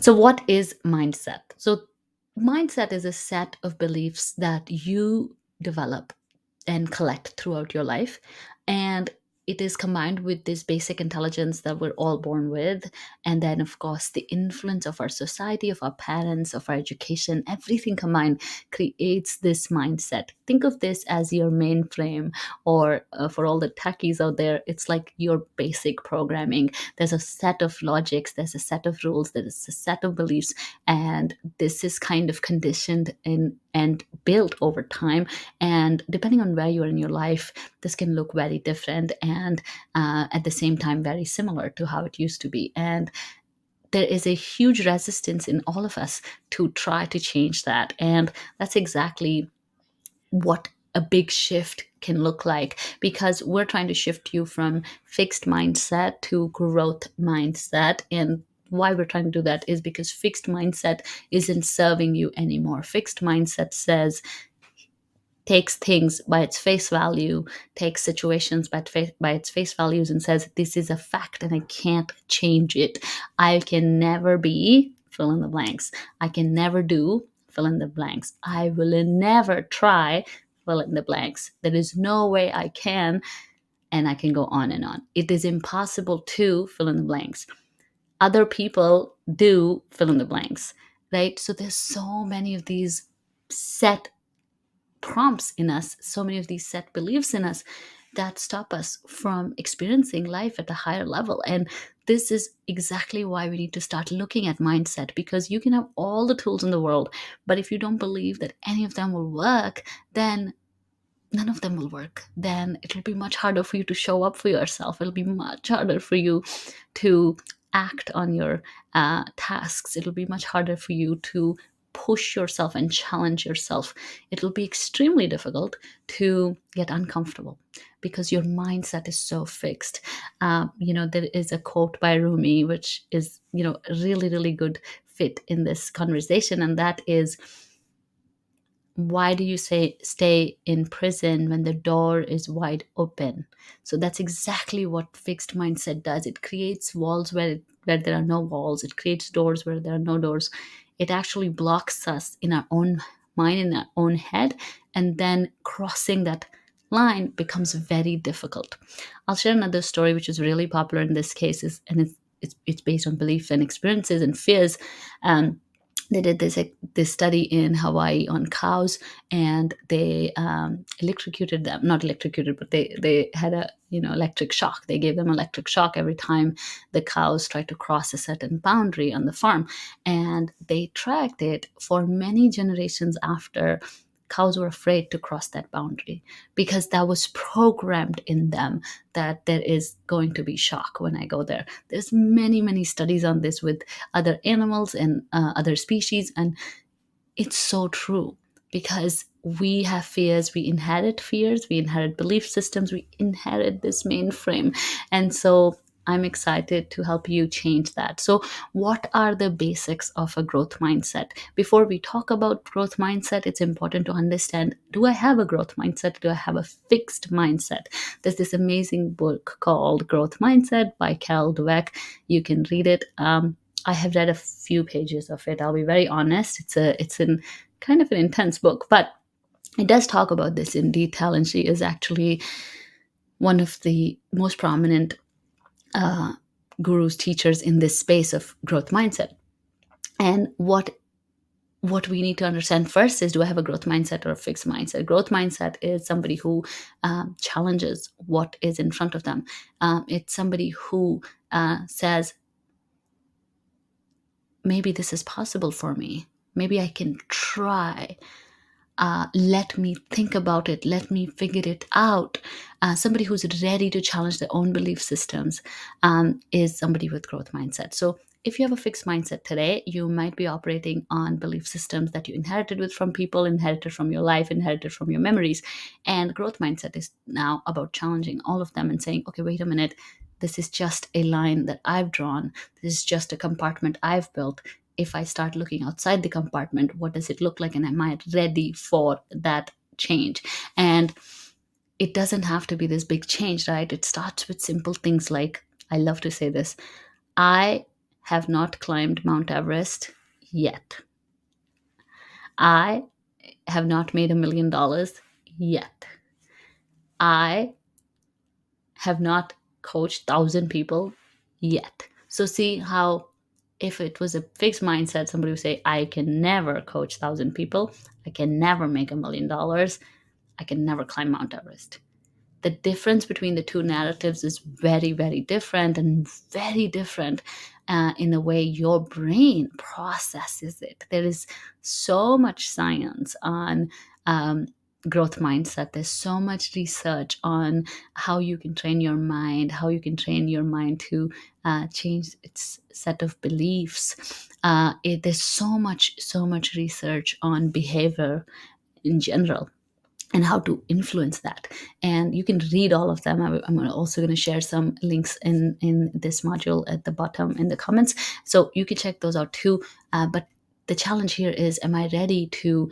So, what is mindset? So, mindset is a set of beliefs that you develop and collect throughout your life. And it is combined with this basic intelligence that we're all born with. And then, of course, the influence of our society, of our parents, of our education, everything combined creates this mindset. Think of this as your mainframe, or for all the techies out there, it's like your basic programming. There's a set of logics, there's a set of rules, there's a set of beliefs, and this is kind of conditioned in and built over time. And depending on where you are in your life, this can look very different, and at the same time very similar to how it used to be. And there is a huge resistance in all of us to try to change that. And that's exactly what a big shift can look like, because we're trying to shift you from fixed mindset to growth mindset. And why we're trying to do that is because fixed mindset isn't serving you anymore. Fixed mindset says, takes things by its face value, takes situations by its face values, and says, this is a fact and I can't change it. I can never be, fill in the blanks. I can never do, fill in the blanks. I will never try, fill in the blanks. There is no way I can, and I can go on and on. It is impossible to, fill in the blanks. Other people do, fill in the blanks, right? So there's so many of these set prompts in us, so many of these set beliefs in us that stop us from experiencing life at a higher level. And this is exactly why we need to start looking at mindset, because you can have all the tools in the world, but if you don't believe that any of them will work, then none of them will work. Then it'll be much harder for you to show up for yourself. It'll be much harder for you to act on your tasks. It'll be much harder for you to push yourself and challenge yourself. It'll be extremely difficult to get uncomfortable because your mindset is so fixed. There is a quote by Rumi, which is, a really, really good fit in this conversation. And that is, why do you say stay in prison when the door is wide open? So that's exactly what fixed mindset does. It creates walls where there are no walls. It creates doors where there are no doors. It actually blocks us in our own mind, in our own head, and then crossing that line becomes very difficult. I'll share another story which is really popular in this case, it's based on beliefs and experiences and fears. They did this study in Hawaii on cows, and they electrocuted them. Not electrocuted, but they had a electric shock. They gave them electric shock every time the cows tried to cross a certain boundary on the farm, and they tracked it for many generations after. Cows were afraid to cross that boundary because that was programmed in them that there is going to be shock when I go there. There's many studies on this with other animals and other species, and it's so true, because we have fears, we inherit belief systems, we inherit this mainframe. And so I'm excited to help you change that. So what are the basics of a growth mindset? Before we talk about growth mindset, it's important to understand, do I have a growth mindset? Do I have a fixed mindset? There's this amazing book called Growth Mindset by Carol Dweck. You can read it. I have read a few pages of it. I'll be very honest. It's an kind of an intense book, but it does talk about this in detail. And she is actually one of the most prominent gurus, teachers in this space of growth mindset. And what we need to understand first is, do I have a growth mindset or a fixed mindset? Growth mindset is somebody who challenges what is in front of them. It's somebody who says, maybe this is possible for me. Maybe I can try. Let me think about it. Let me figure it out. Somebody who's ready to challenge their own belief systems is somebody with growth mindset. So if you have a fixed mindset today, you might be operating on belief systems that you inherited from people, inherited from your life, inherited from your memories. And growth mindset is now about challenging all of them and saying, okay, wait a minute. This is just a line that I've drawn. This is just a compartment I've built. If I start looking outside the compartment, what does it look like? And am I ready for that change? And it doesn't have to be this big change, right? It starts with simple things like, I love to say this, I have not climbed Mount Everest yet. I have not made $1 million yet. I have not coached 1,000 people yet. So see how, if it was a fixed mindset, somebody would say, I can never coach 1,000 people, I can never make $1 million, I can never climb Mount Everest. The difference between the two narratives is very, very different, and very different in the way your brain processes it. There is so much science on um, growth mindset. There's so much research on how you can train your mind, how you can train your mind to change its set of beliefs. There's so much research on behavior in general, and how to influence that. And you can read all of them. I'm also going to share some links in this module at the bottom in the comments, so you can check those out too. But the challenge here is, am I ready to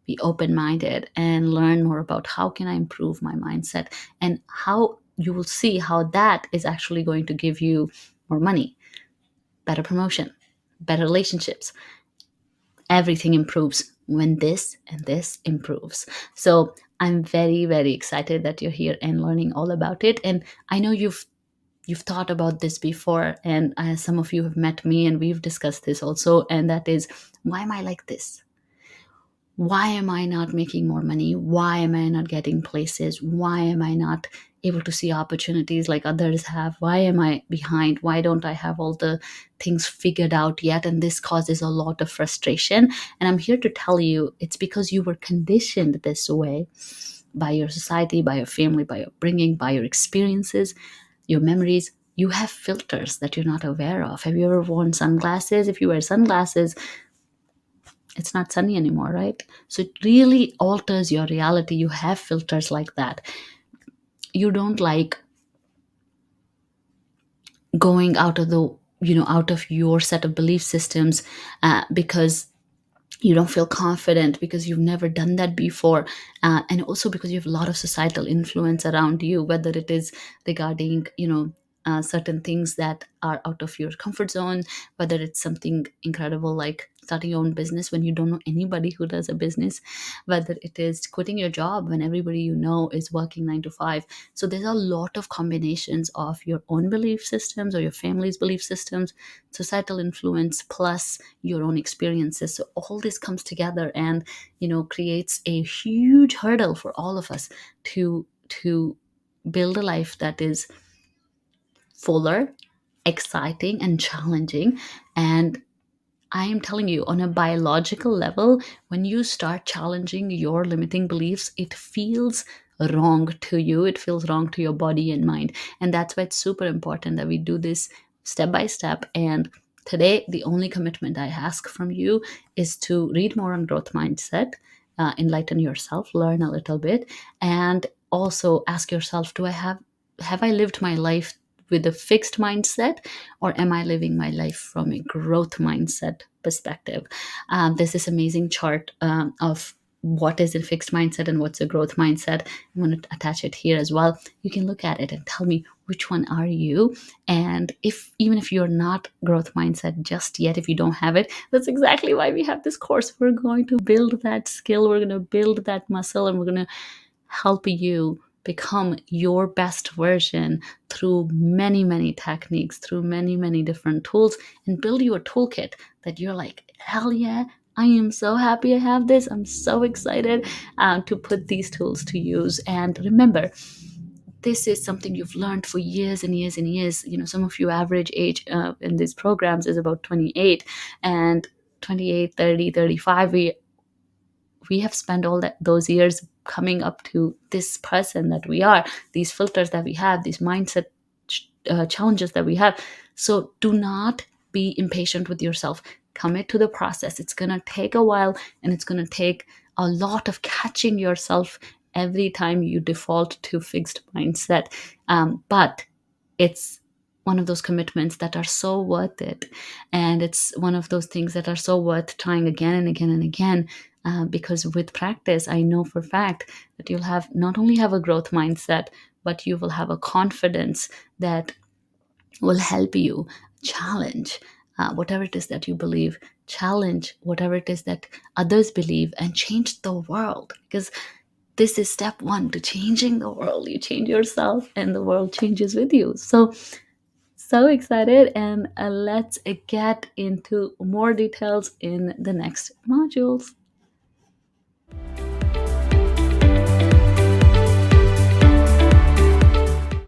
be open-minded and learn more about how can I improve my mindset, and how you will see how that is actually going to give you more money, better promotion, better relationships. Everything improves when this and this improves. So I'm very, very excited that you're here and learning all about it. And I know you've thought about this before, and some of you have met me and we've discussed this also, and that is, why am I like this? Why am I not making more money? Why am I not getting places? Why am I not able to see opportunities like others have? Why am I behind? Why don't I have all the things figured out yet? And this causes a lot of frustration. And I'm here to tell you, it's because you were conditioned this way by your society, by your family, by your upbringing, by your experiences, your memories. You have filters that you're not aware of. Have you ever worn sunglasses? If you wear sunglasses, it's not sunny anymore, right? So it really alters your reality. You have filters like that. You don't like going out of the, out of your set of belief systems, because you don't feel confident, because you've never done that before, and also because you have a lot of societal influence around you, whether it is regarding certain things that are out of your comfort zone, whether it's something incredible like starting your own business when you don't know anybody who does a business, whether it is quitting your job when everybody you know is working 9 to 5. So there's a lot of combinations of your own belief systems or your family's belief systems, societal influence, plus your own experiences. So all this comes together and creates a huge hurdle for all of us to build a life that is fuller, exciting, and challenging. And I am telling you, on a biological level, when you start challenging your limiting beliefs, it feels wrong to you. It feels wrong to your body and mind. And that's why it's super important that we do this step by step. And today, the only commitment I ask from you is to read more on growth mindset, enlighten yourself, learn a little bit, and also ask yourself, have I lived my life with a fixed mindset, or am I living my life from a growth mindset perspective? There's this amazing chart of what is a fixed mindset and what's a growth mindset. I'm going to attach it here as well. You can look at it and tell me which one are you. And if even if you're not growth mindset just yet, if you don't have it, that's exactly why we have this course. We're going to build that skill, we're going to build that muscle, and we're going to help you become your best version through many, many techniques, through many, many different tools, and build you a toolkit that you're like, hell yeah, I am so happy I have this. I'm so excited to put these tools to use. And remember, this is something you've learned for years and years and years. Some of you average age in these programs is about 28, and 28, 30, 35. We have spent all those years coming up to this person that we are, these filters that we have, these mindset challenges that we have. So do not be impatient with yourself. Commit to the process. It's going to take a while, and it's going to take a lot of catching yourself every time you default to fixed mindset. But it's one of those commitments that are so worth it. And it's one of those things that are so worth trying again and again and again. Because with practice, I know for a fact that you'll have not only have a growth mindset, but you will have a confidence that will help you challenge whatever it is that you believe, challenge whatever it is that others believe, and change the world. Because this is step one to changing the world. You change yourself, and the world changes with you. So excited, and let's get into more details in the next modules.